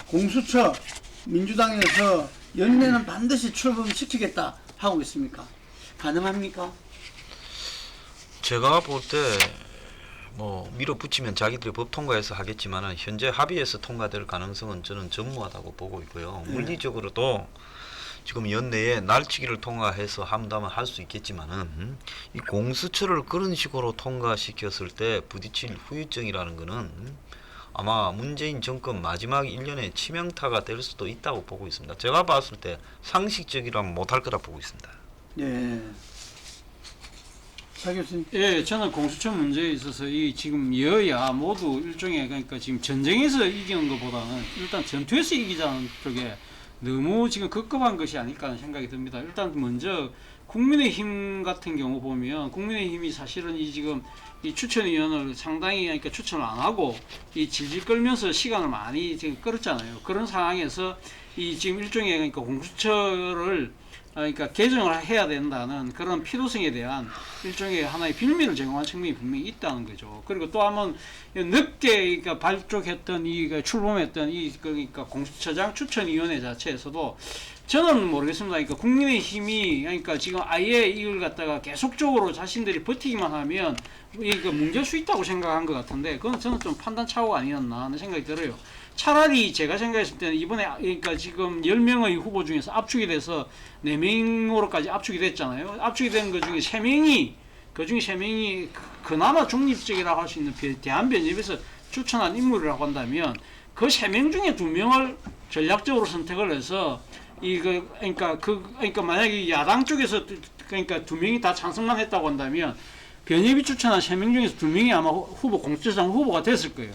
공수처 민주당에서 연내는 반드시 출범시키겠다 하고 있습니까? 가능합니까? 제가 볼 때 뭐 밀어붙이면 자기들이 법 통과해서 하겠지만은 현재 합의해서 통과될 가능성은 저는 전무하다고 보고 있고요. 물리적으로도 지금 연내에 날치기를 통과해서 한다면 할 수 있겠지만은 이 공수처를 그런 식으로 통과시켰을 때 부딪힐 후유증이라는 거는 아마 문재인 정권 마지막 1년의 치명타가 될 수도 있다고 보고 있습니다. 제가 봤을 때 상식적이라면 못할 거라 보고 있습니다. 예. 차 교수님. 예, 저는 공수처 문제에 있어서 이 지금 여야 모두 일종의 그러니까 지금 전쟁에서 이기는 것보다는 일단 전투에서 이기자는 쪽에 너무 지금 급급한 것이 아닐까 하는 생각이 듭니다. 일단 먼저 국민의힘 같은 경우 보면 국민의힘이 사실은 이 지금 이 추천위원을 상당히 그러니까 추천을 안 하고 이 질질 끌면서 시간을 많이 지금 끌었잖아요. 그런 상황에서 이 지금 일종의 그러니까 공수처를 그러니까 개정을 해야 된다는 그런 필요성에 대한 일종의 하나의 빌미를 제공한 측면이 분명히 있다는 거죠. 그리고 또 한번 늦게 그러니까 발족했던 출범했던 그러니까 공수처장 추천위원회 자체에서도 저는 모르겠습니다. 그러니까 국민의힘이 그러니까 지금 아예 이걸 갖다가 계속적으로 자신들이 버티기만 하면 이거 뭉갤 수 있다고 생각한 것 같은데 그건 저는 좀 판단 착오가 아니었나 하는 생각이 들어요. 차라리 제가 생각했을 때는 이번에 그러니까 지금 10명의 후보 중에서 압축이 돼서 4명으로까지 압축이 됐잖아요. 압축이 된 것 중에 3명이 그중에 3명이 그나마 중립적이라고 할 수 있는 대한변협에서 추천한 인물이라고 한다면 그 3명 중에 2명을 전략적으로 선택을 해서 그러니까 만약에 야당 쪽에서 그러니까 2명이 다 찬성만 했다고 한다면 변협이 추천한 3명 중에서 2명이 아마 공수처장 후보가 됐을 거예요.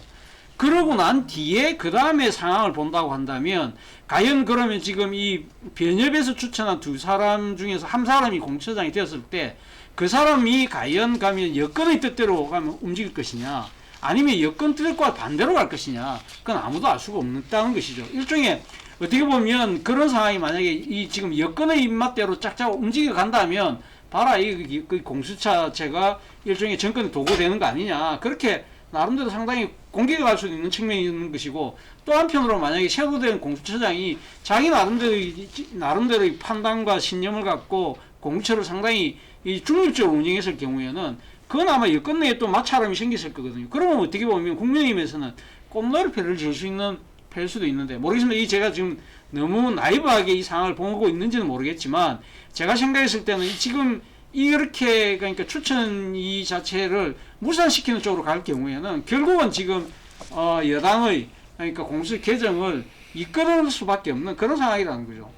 그러고 난 뒤에 그 다음에 상황을 본다고 한다면 과연 그러면 지금 이 변협에서 추천한 2사람 중에서 한 사람이 공수처장이 되었을 때 그 사람이 과연 가면 여권의 뜻대로 가면 움직일 것이냐 아니면 여권 뜻과 반대로 갈 것이냐 그건 아무도 알 수가 없다는 것이죠. 일종의 어떻게 보면 그런 상황이 만약에 이 지금 여권의 입맛대로 짝짝 움직여 간다면 봐라 이 공수처제가 일종의 정권의 도구 되는 거 아니냐 그렇게 나름대로 상당히 공격을 할 수 있는 측면이 있는 것이고 또 한편으로 만약에 새로 된 공수처장이 자기 나름대로의 판단과 신념을 갖고 공수처를 상당히 이 중립적으로 운영했을 경우에는 그건 아마 여권 내에 또 마찰음이 생겼을 거거든요. 그러면 어떻게 보면 국민의힘에서는 꼼놀이 패를 질 수 있는 패일 수도 있는데 모르겠습니다. 이 제가 지금 너무 나이브하게 이 상황을 보고 있는지는 모르겠지만 제가 생각했을 때는 지금 이렇게 그러니까 추천 이 자체를 무산시키는 쪽으로 갈 경우에는 결국은 지금 여당의 그러니까 공수 개정을 이끌을 수밖에 없는 그런 상황이라는 거죠.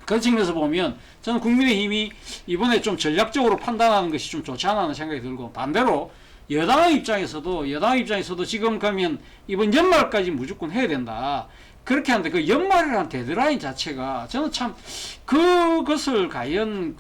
그런 측면에서 보면 저는 국민의힘이 이번에 좀 전략적으로 판단하는 것이 좀 좋지 않아 하는 생각이 들고 반대로 여당의 입장에서도 지금 가면 이번 연말까지 무조건 해야 된다. 그렇게 하는데 그 연말이라는 데드라인 자체가 저는 참 그것을 과연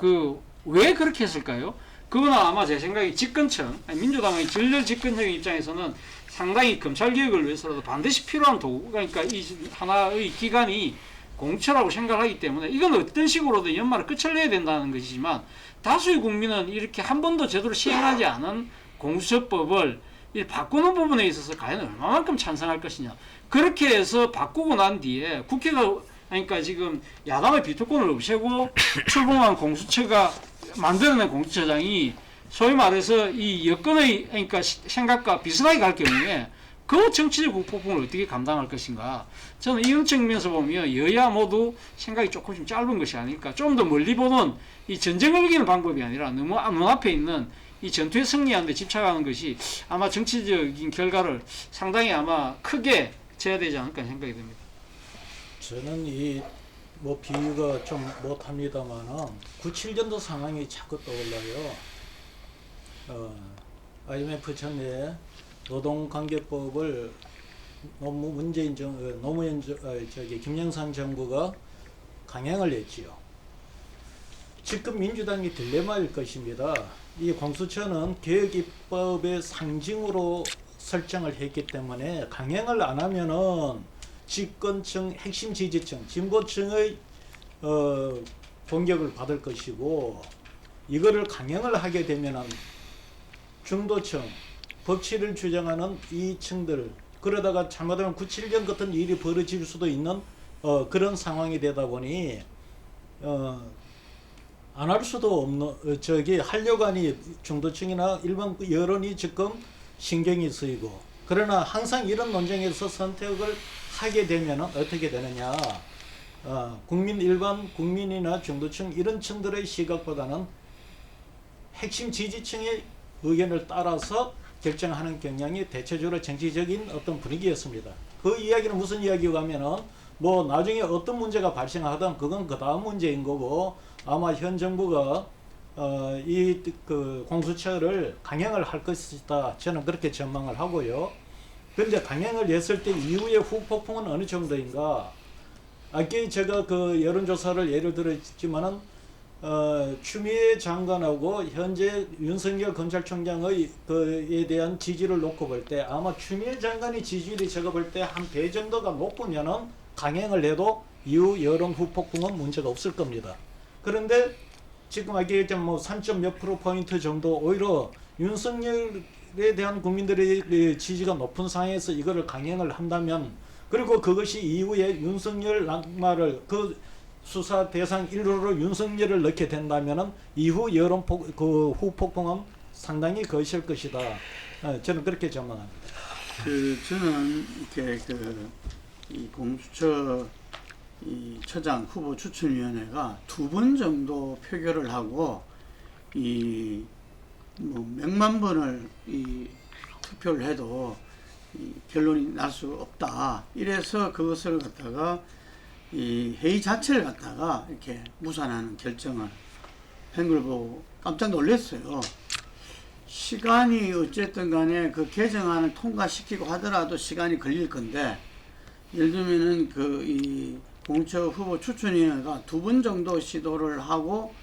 왜 그렇게 했을까요? 그거는 아마 제 생각에 집권층, 민주당의 전렬 집권층의 입장에서는 상당히 검찰개혁을 위해서라도 반드시 필요한 도구, 그러니까 이 하나의 기관이 공처라고 생각하기 때문에 이건 어떤 식으로든 연말에 끝을 내야 된다는 것이지만 다수의 국민은 이렇게 한 번도 제대로 시행하지 않은 공수처법을 바꾸는 부분에 있어서 과연 얼마만큼 찬성할 것이냐. 그렇게 해서 바꾸고 난 뒤에 국회가 그러니까 지금 야당의 비토권을 없애고 출범한 공수처가 만들어낸 공수처장이 소위 말해서 이 여권의 그러니까 생각과 비슷하게 갈 경우에 그 정치적 폭풍을 어떻게 감당할 것인가. 저는 이런 측면에서 보면 여야 모두 생각이 조금씩 짧은 것이 아닐까. 좀 더 멀리 보는 이 전쟁을 이기는 방법이 아니라 너무 눈앞에 있는 이 전투에 승리하는 데 집착하는 것이 아마 정치적인 결과를 상당히 아마 크게 제어되지 않을까 생각이 듭니다. 저는 뭐 비유가 좀 못합니다만은 97년도 상황이 자꾸 떠올라요. IMF 전에 노동관계법을 김영삼 정부가 강행을 했지요. 지금 민주당이 딜레마일 것입니다. 이 공수처는 개혁입법의 상징으로 설정을 했기 때문에 강행을 안 하면은 집권층, 핵심 지지층, 진보층의 공격을 받을 것이고 이거를 강행을 하게 되면은 중도층, 법치를 주장하는 이 층들 그러다가 잘못하면 9, 7년 같은 일이 벌어질 수도 있는 그런 상황이 되다 보니 안 할 수도 없는 하려고 하니 중도층이나 일반 여론이 지금 신경이 쓰이고, 그러나 항상 이런 논쟁에서 선택을 하게 되면 어떻게 되느냐, 일반 국민이나 중도층 이런 층들의 시각보다는 핵심 지지층의 의견을 따라서 결정하는 경향이 대체적으로 정치적인 어떤 분위기였습니다. 그 이야기는 무슨 이야기가 하면은 뭐 나중에 어떤 문제가 발생하든 그건 그 다음 문제인 거고, 아마 현 정부가 그 공수처를 강행을 할 것이다, 저는 그렇게 전망을 하고요. 그런데 강행을 했을 때 이후의 후폭풍은 어느 정도인가? 아까 제가 그 여론조사를 예를 들었지만은 추미애 장관하고 현재 윤석열 검찰총장의 그에 대한 지지를 놓고 볼 때 아마 추미애 장관의 지지율이 제가 볼 때 한 배 정도가 높으면은 강행을 해도 이후 여론 후폭풍은 문제가 없을 겁니다. 그런데 지금 아까 얘기했던 뭐 3몇 %포인트 정도 오히려 윤석열에 대한 국민들의 지지가 높은 상황에서 이거를 강행을 한다면, 그리고 그것이 이후에 윤석열 낙마를 그 수사 대상 1호로 윤석열을 넣게 된다면은 이후 여론 후폭풍은 상당히 거실 것이다. 저는 그렇게 전망합니다. 저는 이렇게 이 공수처 이 처장 후보 추천위원회가 2번 정도 표결을 하고 뭐 몇만 번을 투표를 해도 결론이 날 수 없다. 이래서 그것을 갖다가 이 회의 자체를 갖다가 이렇게 무산하는 결정을 한 걸 보고 깜짝 놀랐어요. 시간이 어쨌든 간에 그 개정안을 통과시키고 하더라도 시간이 걸릴 건데, 예를 들면은 이 공수처 후보 추천위원회가 2번 정도 시도를 하고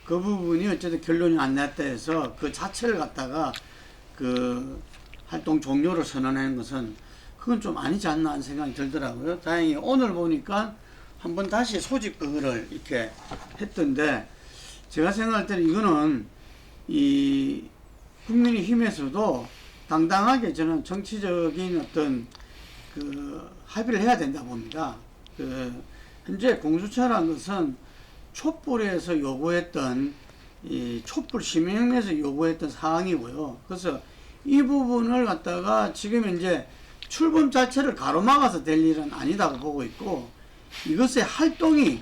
그 부분이 어쨌든 결론이 안 났다 해서 그 자체를 갖다가 그 활동 종료를 선언하는 것은 그건 좀 아니지 않나 하는 생각이 들더라고요. 다행히 오늘 보니까 한번 다시 소집 그거를 이렇게 했던데, 제가 생각할 때는 이거는 이 국민의힘에서도 당당하게 저는 정치적인 어떤 그 합의를 해야 된다 봅니다. 현재 공수처라는 것은 촛불에서 요구했던 이 촛불 시민혁명에서 요구했던 사항이고요. 그래서 이 부분을 갖다가 지금 이제 출범 자체를 가로막아서 될 일은 아니다고 보고 있고, 이것의 활동이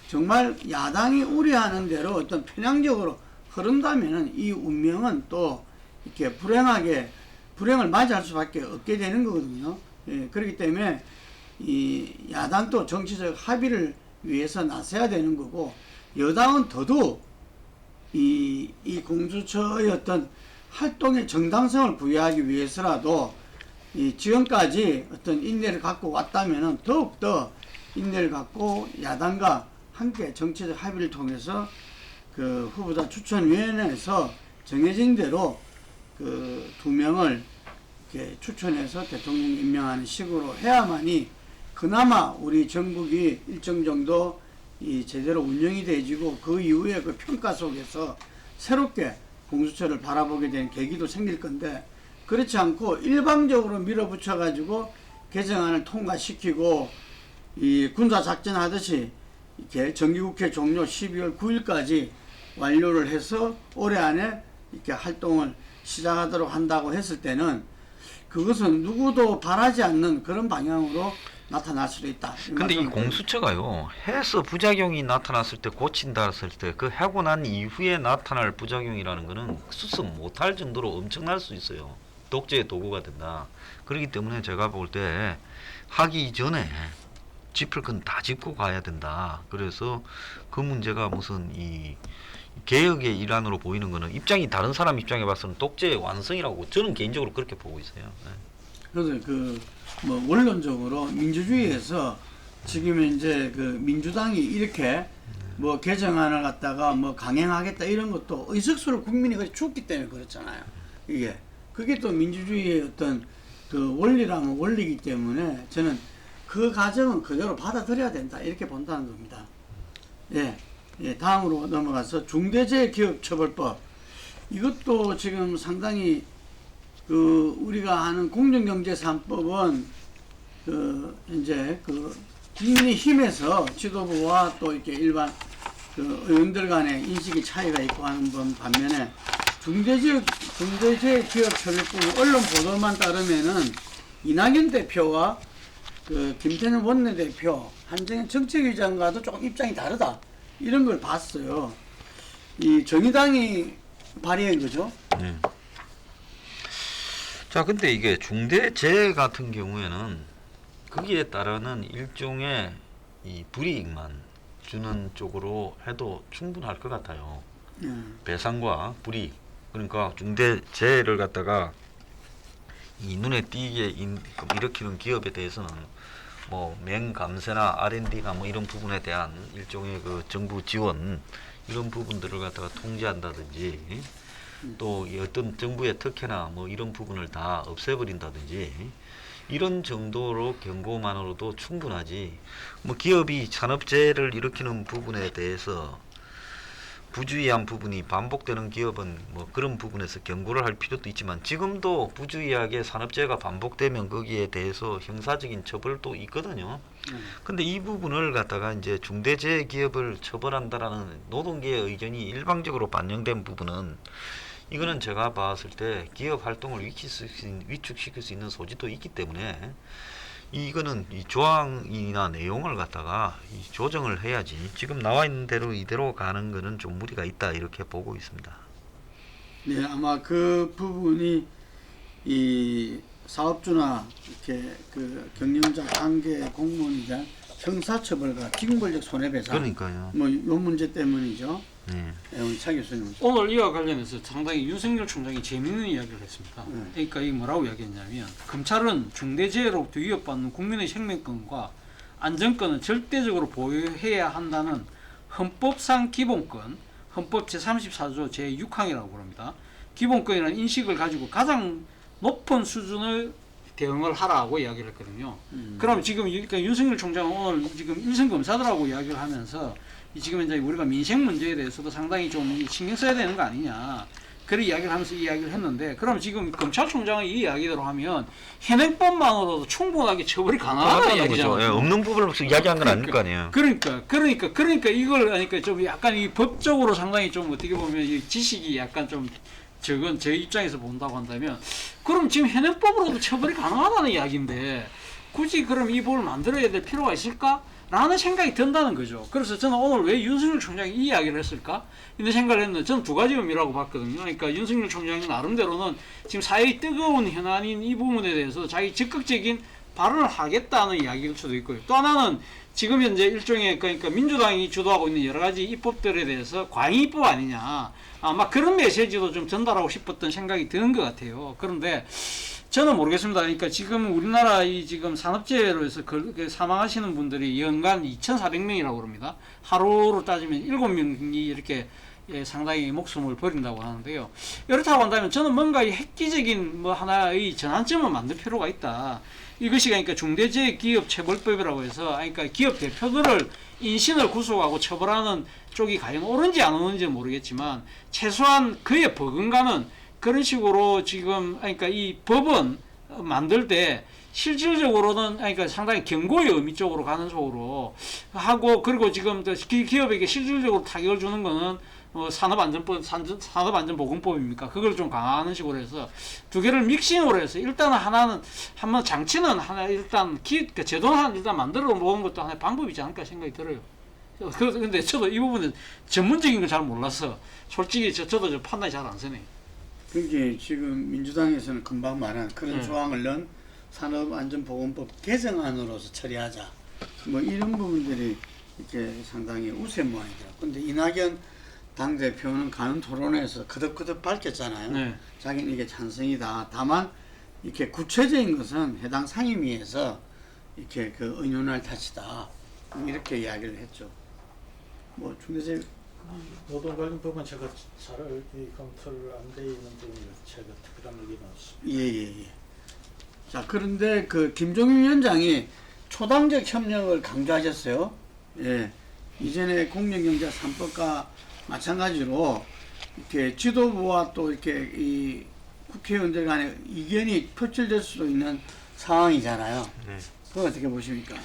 정말 야당이 우려하는 대로 어떤 편향적으로 흐른다면은 이 운명은 또 이렇게 불행을 맞이할 수밖에 없게 되는 거거든요. 예, 그렇기 때문에 이 야당도 정치적 합의를 위해서 나서야 되는 거고, 여당은 더더욱 이 공수처의 어떤 활동의 정당성을 부여하기 위해서라도 지금까지 어떤 인내를 갖고 왔다면은 더욱더 인내를 갖고 야당과 함께 정치적 합의를 통해서 그 후보자 추천위원회에서 정해진 대로 그 2명을 이렇게 추천해서 대통령 임명하는 식으로 해야만이 그나마 우리 전국이 일정 정도 제대로 운영이 되지고, 그 이후에 그 평가 속에서 새롭게 공수처를 바라보게 되는 계기도 생길 건데, 그렇지 않고 일방적으로 밀어붙여 가지고 개정안을 통과시키고 이 군사작전 하듯이 이렇게 정기국회 종료 12월 9일까지 완료를 해서 올해 안에 이렇게 활동을 시작하도록 한다고 했을 때는 그것은 누구도 바라지 않는 그런 방향으로 나타날 수도 있다. 근데 이 공수처가요, 해서 부작용이 나타났을 때 고친다 했을 때 그 하고 난 이후에 나타날 부작용이라는 거는 수습 못할 정도로 엄청날 수 있어요. 독재의 도구가 된다. 그렇기 때문에 제가 볼 때 하기 전에 짚을 건 다 짚고 가야 된다. 그래서 그 문제가 무슨 이 개혁의 일환으로 보이는 거는 다른 사람 입장에 봐서는 독재의 완성이라고 저는 개인적으로 그렇게 보고 있어요. 네. 그래서 뭐 원론적으로 민주주의에서 지금 이제 그 민주당이 이렇게 뭐 개정안을 갖다가 뭐 강행하겠다 이런 것도 의석수를 국민이 그렇게 줬기 때문에 그렇잖아요. 그게 또 민주주의의 어떤 그 원리라면 원리이기 때문에 저는 그 과정은 그대로 받아들여야 된다 이렇게 본다는 겁니다. 다음으로 넘어가서 중대재해기업처벌법, 이것도 지금 상당히 그 우리가 하는 공정경제 3법은 그 이제 그 국민의힘에서 지도부와 또 이렇게 일반 그 의원들 간의 인식의 차이가 있고 하는 분 반면에 중대재해기업처벌법 언론 보도만 따르면은 이낙연 대표와 그 김태년 원내대표, 한정현 정책위원장과도 조금 입장이 다르다 이런 걸 봤어요. 이 정의당이 발의한 거죠. 자, 근데 이게 중대재해 같은 경우에는 거기에 따르는 일종의 이 불이익만 주는 쪽으로 해도 충분할 것 같아요. 배상과 불이익. 그러니까 중대재해를 갖다가 이 눈에 띄게 일으키는 기업에 대해서는 뭐 맹감세나 R&D나 뭐 이런 부분에 대한 일종의 그 정부 지원 이런 부분들을 갖다가 통제한다든지 또 이 어떤 정부의 특혜나 뭐 이런 부분을 다 없애버린다든지 이런 정도로 경고만으로도 충분하지. 뭐 기업이 산업재해를 일으키는 부분에 대해서 부주의한 부분이 반복되는 기업은 뭐 그런 부분에서 경고를 할 필요도 있지만 지금도 부주의하게 산업재해가 반복되면 거기에 대해서 형사적인 처벌도 있거든요. 근데 이 부분을 갖다가 이제 중대재해 기업을 처벌한다라는 노동계의 의견이 일방적으로 반영된 부분은 이거는 제가 봤을 때 기업 활동을 위축시킬 수 있는 소지도 있기 때문에 이거는 이 조항이나 내용을 갖다가 이 조정을 해야지 지금 나와 있는 대로 이대로 가는 거는 좀 무리가 있다 이렇게 보고 있습니다. 네, 아마 그 부분이 이 사업주나 이렇게 그 경영자 관계 공무원에 대한 형사처벌과 징벌적 손해배상 그러니까요. 뭐 요 문제 때문이죠. 네. 우리 차 교수님. 오늘 이와 관련해서 상당히 윤석열 총장이 재미있는 이야기를 했습니다. 그러니까 이 뭐라고 이야기했냐면 검찰은 중대재해로부터 위협받는 국민의 생명권과 안전권을 절대적으로 보호해야 한다는 헌법상 기본권, 헌법 제34조 제6항이라고 부릅니다. 기본권이라는 인식을 가지고 가장 높은 수준의 대응을 하라고 이야기를 했거든요. 그럼 지금 그러니까 윤석열 총장은 오늘 지금 일선 검사들하고 이야기를 하면서 지금 이제 우리가 민생 문제에 대해서도 상당히 좀 신경 써야 되는 거 아니냐. 그런 이야기를 하면서 이야기를 했는데, 그럼 지금 검찰총장이 이 이야기대로 하면 현행법만으로도 충분하게 처벌이 가능하다는 이야기잖아요. 예, 없는 부분을 이야기한 건 아닐 거 아니에요. 그러니까 이걸 그러니까 좀 약간 이 법적으로 상당히 좀 어떻게 보면 이 지식이 약간 좀 적은 제 입장에서 본다고 한다면, 그럼 지금 현행법으로도 처벌이 가능하다는 이야기인데 굳이 그럼 이 법을 만들어야 될 필요가 있을까? 라는 생각이 든다는 거죠. 그래서 저는 오늘 왜 윤석열 총장이 이 이야기를 했을까? 이런 생각을 했는데 저는 두 가지 의미라고 봤거든요. 그러니까 윤석열 총장이 나름대로는 지금 사회의 뜨거운 현안인 이 부분에 대해서 자기 적극적인 발언을 하겠다는 이야기일 수도 있고요. 또 하나는 지금 현재 일종의 그러니까 민주당이 주도하고 있는 여러 가지 입법들에 대해서 과잉 입법 아니냐. 아마 그런 메시지도 좀 전달하고 싶었던 생각이 드는 것 같아요. 그런데 저는 모르겠습니다. 그러니까 지금 우리나라 이 지금 산업재해로 해서 사망하시는 분들이 연간 2,400명이라고 그럽니다. 하루로 따지면 7명이 이렇게 상당히 목숨을 버린다고 하는데요. 이렇다고 한다면 저는 뭔가 이 획기적인 뭐 하나의 전환점을 만들 필요가 있다. 이것이 그러니까 중대재해기업처벌법이라고 해서 그러니까 기업 대표들을 인신을 구속하고 처벌하는 쪽이 과연 옳은지 안 옳은지는 모르겠지만 최소한 그에 버금가는 그런 식으로 지금 그러니까 이 법은 만들 때 실질적으로는 그러니까 상당히 경고의 의미 쪽으로 가는 쪽으로 하고, 그리고 지금 기업에게 실질적으로 타격을 주는 거는 산업안전보건법입니까? 그걸 좀 강화하는 식으로 해서 두 개를 믹싱으로 해서 일단은 하나는 한번 장치는 하나 일단 제도는 하나 일단 만들어 놓은 것도 하나의 방법이지 않을까 생각이 들어요. 근데 저도 이 부분은 전문적인 걸 잘 몰라서 솔직히 저도 좀 판단이 잘 안 서네요. 그게 지금 민주당에서는 금방 말한 그런 조항을 넣은 산업안전보건법 개정안으로서 처리하자. 뭐 이런 부분들이 이렇게 상당히 우세 모양이더라고요. 근데 이낙연 당대표는 가는 토론회에서 그득그득 밝혔잖아요. 네. 자기는 이게 찬성이다. 다만 이렇게 구체적인 것은 해당 상임위에서 이렇게 그 의논할 탓이다. 이렇게 이야기를 했죠. 뭐 중대재해 노동 관련 부분 제가 잘 검토를 안 돼 있는 부분을 제가 특별한 얘기 나왔습니다. 예예예. 자 그런데 그 김종인 위원장이 초당적 협력을 강조하셨어요. 예. 이전에 공정경제 3법과 마찬가지로 이렇게 지도부와 또 이렇게 이 국회의원들 간에 이견이 표출될 수도 있는 상황이잖아요. 네. 그거 어떻게 보십니까?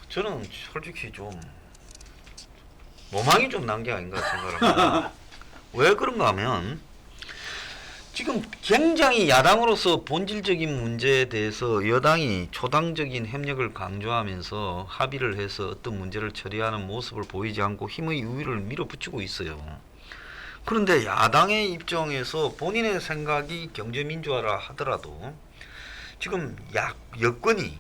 저는 솔직히 좀 모망이 좀 난 게 아닌가 생각합니다. 왜 그런가 하면 지금 굉장히 야당으로서 본질적인 문제에 대해서 여당이 초당적인 협력을 강조하면서 합의를 해서 어떤 문제를 처리하는 모습을 보이지 않고 힘의 우위를 밀어붙이고 있어요. 그런데 야당의 입장에서 본인의 생각이 경제민주화라 하더라도 지금 여권이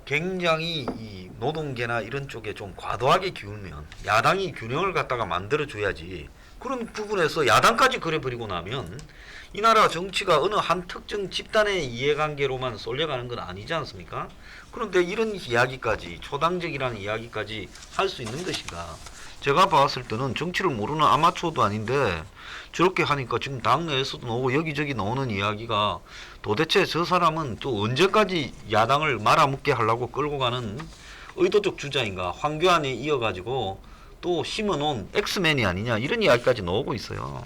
굉장히 이 노동계나 이런 쪽에 좀 과도하게 기울면 야당이 균형을 갖다가 만들어줘야지, 그런 부분에서 야당까지 그래버리고 나면 이 나라 정치가 어느 한 특정 집단의 이해관계로만 쏠려가는 건 아니지 않습니까? 그런데 이런 이야기까지, 초당적이라는 이야기까지 할 수 있는 것인가? 제가 봤을 때는 정치를 모르는 아마추어도 아닌데 저렇게 하니까 지금 당내에서도 나오고 여기저기 나오는 이야기가 도대체 저 사람은 또 언제까지 야당을 말아먹게 하려고 끌고 가는 의도적 주자인가? 황교안에 이어가지고 또 심어놓은 엑스맨이 아니냐, 이런 이야기까지 나오고 있어요.